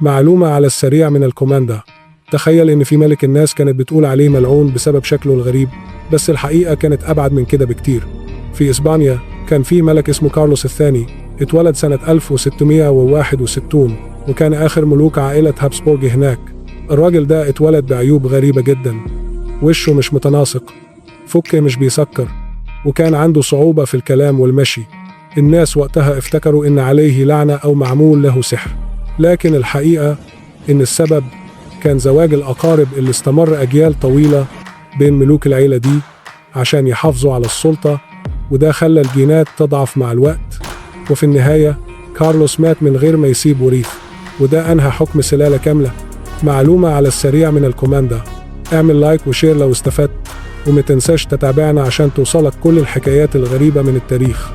معلومة على السريع من الكوماندا. تخيل إن في ملك الناس كانت بتقول عليه ملعون بسبب شكله الغريب، بس الحقيقة كانت أبعد من كده بكتير. في إسبانيا كان في ملك اسمه كارلوس الثاني، اتولد سنة 1661 وكان آخر ملوك عائلة هابسبورغ هناك. الراجل ده اتولد بعيوب غريبة جدا، وشه مش متناسق، فكه مش بيسكر، وكان عنده صعوبة في الكلام والمشي. الناس وقتها افتكروا إن عليه لعنة أو معمول له سحر، لكن الحقيقة إن السبب كان زواج الأقارب اللي استمر أجيال طويلة بين ملوك العيلة دي عشان يحافظوا على السلطة، وده خلى الجينات تضعف مع الوقت. وفي النهاية كارلوس مات من غير ما يسيب وريث، وده أنهى حكم سلالة كاملة. معلومة على السريع من الكوماندا. اعمل لايك وشير لو استفدت، وما تنساش تتابعنا عشان توصلك كل الحكايات الغريبة من التاريخ.